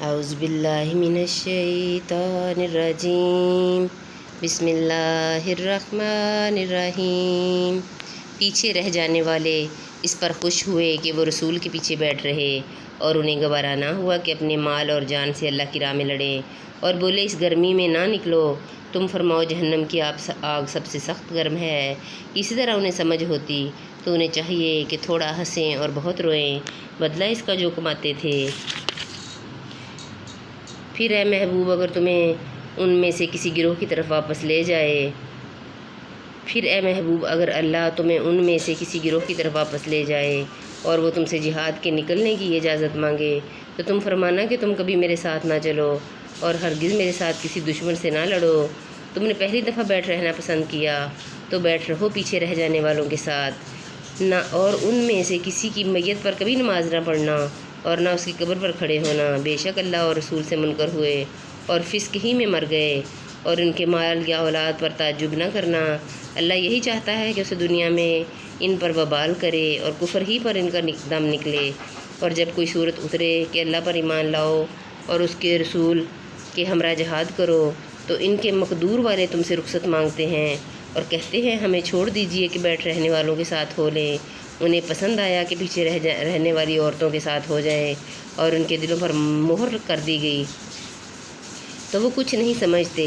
اعوذ باللہ من الشیطان الرجیم بسم اللہ الرحمن الرحیم۔ پیچھے رہ جانے والے اس پر خوش ہوئے کہ وہ رسول کے پیچھے بیٹھ رہے اور انہیں گوارا نہ ہوا کہ اپنے مال اور جان سے اللہ کی راہ میں لڑیں، اور بولے اس گرمی میں نہ نکلو، تم فرماؤ جہنم کی آگ سب سے سخت گرم ہے۔ اسی طرح انہیں سمجھ ہوتی تو انہیں چاہیے کہ تھوڑا ہنسیں اور بہت روئیں، بدلہ اس کا جو کماتے تھے۔ پھر اے محبوب اگر تمہیں ان میں سے کسی گروہ کی طرف واپس لے جائے اگر اللہ تمہیں ان میں سے کسی گروہ کی طرف واپس لے جائے اور وہ تم سے جہاد کے نکلنے کی اجازت مانگے تو تم فرمانا کہ تم کبھی میرے ساتھ نہ چلو اور ہرگز میرے ساتھ کسی دشمن سے نہ لڑو۔ تم نے پہلی دفعہ بیٹھ رہنا پسند کیا تو بیٹھ رہو پیچھے رہ جانے والوں کے ساتھ نہ، اور ان میں سے کسی کی میت پر کبھی نماز نہ پڑھنا اور نہ اس کی قبر پر کھڑے ہونا۔ بے شک اللہ اور رسول سے منکر ہوئے اور فسق ہی میں مر گئے اور ان کے مال یا اولاد پر تعجب نہ کرنا۔ اللہ یہی چاہتا ہے کہ اسے دنیا میں ان پر وبال کرے اور کفر ہی پر ان کا دم نکلے، اور جب کوئی صورت اترے کہ اللہ پر ایمان لاؤ اور اس کے رسول کے ہمراہ جہاد کرو تو ان کے مقدور والے تم سے رخصت مانگتے ہیں اور کہتے ہیں ہمیں چھوڑ دیجئے کہ بیٹھ رہنے والوں کے ساتھ ہو لیں۔ انہیں پسند آیا کہ پیچھے رہنے والی عورتوں کے ساتھ ہو جائیں اور ان کے دلوں پر مہر کر دی گئی تو وہ کچھ نہیں سمجھتے،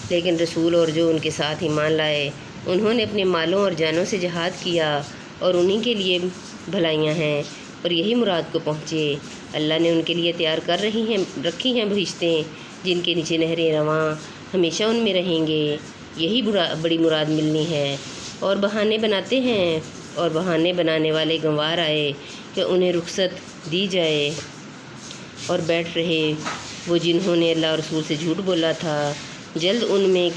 لیکن رسول اور جو ان کے ساتھ ایمان لائے انہوں نے اپنے مالوں اور جانوں سے جہاد کیا اور انہی کے لیے بھلائیاں ہیں اور یہی مراد کو پہنچے۔ اللہ نے ان کے لیے تیار رکھی ہیں بہشتیں جن کے نیچے نہریں رواں، ہمیشہ ان میں رہیں گے، یہی بڑی مراد ملنی ہے۔ اور بہانے بناتے ہیں اور بہانے بنانے والے گنوار آئے کہ انہیں رخصت دی جائے اور بیٹھ رہے وہ جنہوں نے اللہ اور رسول سے جھوٹ بولا تھا۔ جلد ان میں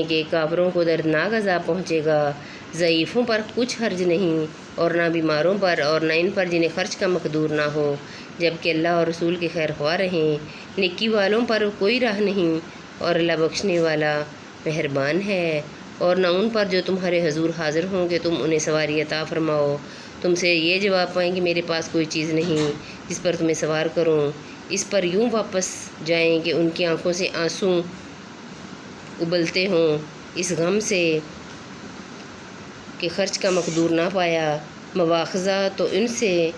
کے کافروں کو دردناک عذاب پہنچے گا۔ ضعیفوں پر کچھ حرج نہیں اور نہ بیماروں پر اور نہ ان پر جنہیں خرچ کا مقدور نہ ہو، جبکہ اللہ اور رسول کے خیر خواہ رہیں۔ نیکی والوں پر کوئی راہ نہیں اور اللہ بخشنے والا مہربان ہے۔ اور نہ ان پر جو تمہارے حضور حاضر ہوں کہ تم انہیں سواری عطا فرماؤ، تم سے یہ جواب پائیں کہ میرے پاس کوئی چیز نہیں جس پر تمہیں سوار کروں۔ اس پر یوں واپس جائیں کہ ان کی آنکھوں سے آنسو ابلتے ہوں اس غم سے کہ خرچ کا مقدور نہ پایا۔ مواخذہ تو ان سے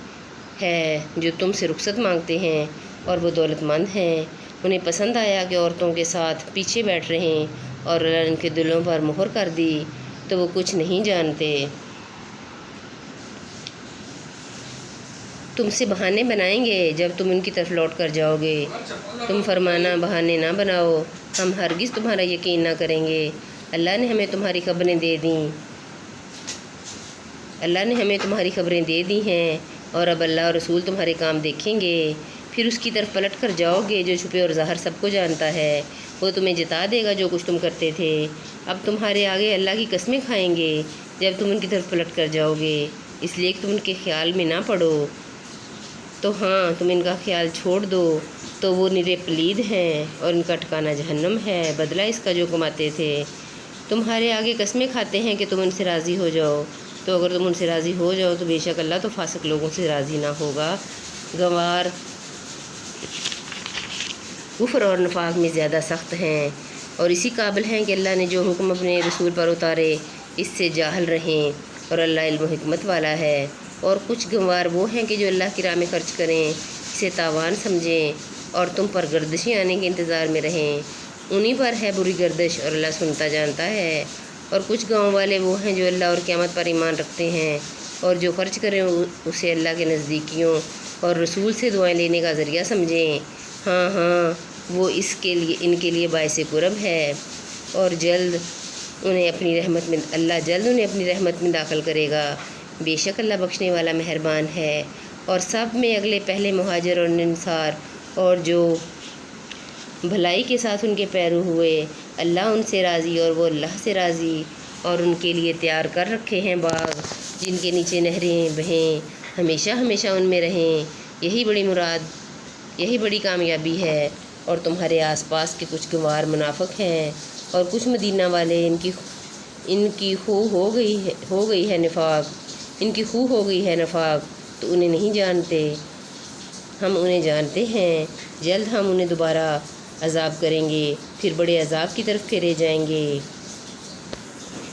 ہے جو تم سے رخصت مانگتے ہیں اور وہ دولت مند ہیں۔ انہیں پسند آیا کہ عورتوں کے ساتھ پیچھے بیٹھ رہیں اور اللہ نے ان کے دلوں پر مہر کر دی تو وہ کچھ نہیں جانتے۔ تم سے بہانے بنائیں گے جب تم ان کی طرف لوٹ کر جاؤ گے، تم فرمانا بہانے نہ بناؤ، ہم ہرگز تمہارا یقین نہ کریں گے۔ اللہ نے ہمیں تمہاری خبریں دے دی ہیں اور اب اللہ اور رسول تمہارے کام دیکھیں گے۔ پھر اس کی طرف پلٹ کر جاؤ گے جو چھپے اور ظاہر سب کو جانتا ہے، وہ تمہیں جتا دے گا جو کچھ تم کرتے تھے۔ اب تمہارے آگے اللہ کی قسمیں کھائیں گے جب تم ان کی طرف پلٹ کر جاؤ گے، اس لیے کہ تم ان کے خیال میں نہ پڑو، تو ہاں تم ان کا خیال چھوڑ دو تو وہ نرے پلید ہیں اور ان کا ٹھکانہ جہنم ہے، بدلہ اس کا جو کماتے تھے۔ تمہارے آگے قسمیں کھاتے ہیں کہ تم ان سے راضی ہو جاؤ، تو اگر تم ان سے راضی ہو جاؤ تو بے شک اللہ تو فاسق لوگوں سے راضی نہ ہوگا۔ گنوار کفر اور نفاق میں زیادہ سخت ہیں اور اسی قابل ہیں کہ اللہ نے جو حکم اپنے رسول پر اتارے اس سے جاہل رہیں، اور اللہ علم و حکمت والا ہے۔ اور کچھ گنوار وہ ہیں کہ جو اللہ کی راہ میں خرچ کریں، اسے تاوان سمجھیں اور تم پر گردشیں آنے کے انتظار میں رہیں، انہی پر ہے بری گردش اور اللہ سنتا جانتا ہے۔ اور کچھ گاؤں والے وہ ہیں جو اللہ اور قیامت پر ایمان رکھتے ہیں اور جو خرچ کریں اسے اللہ کے نزدیکیوں اور رسول سے دعائیں لینے کا ذریعہ سمجھیں، ہاں وہ ان کے لیے باعث قرب ہے، اور اللہ جلد انہیں اپنی رحمت میں داخل کرے گا۔ بے شک اللہ بخشنے والا مہربان ہے۔ اور سب میں اگلے پہلے مہاجر اور انصار اور جو بھلائی کے ساتھ ان کے پیرو ہوئے، اللہ ان سے راضی اور وہ اللہ سے راضی، اور ان کے لیے تیار کر رکھے ہیں باغ جن کے نیچے نہریں بہیں، ہمیشہ ہمیشہ ان میں رہیں، یہی بڑی کامیابی ہے۔ اور تمہارے آس پاس کے کچھ گنوار منافق ہیں اور کچھ مدینہ والے، ان کی ان کی خو ہو گئی ہے نفاق، ان کی خو ہو گئی ہے نفاق، تو انہیں نہیں جانتے، ہم انہیں جانتے ہیں، جلد ہم انہیں دوبارہ عذاب کریں گے، پھر بڑے عذاب کی طرف پھیرے جائیں گے۔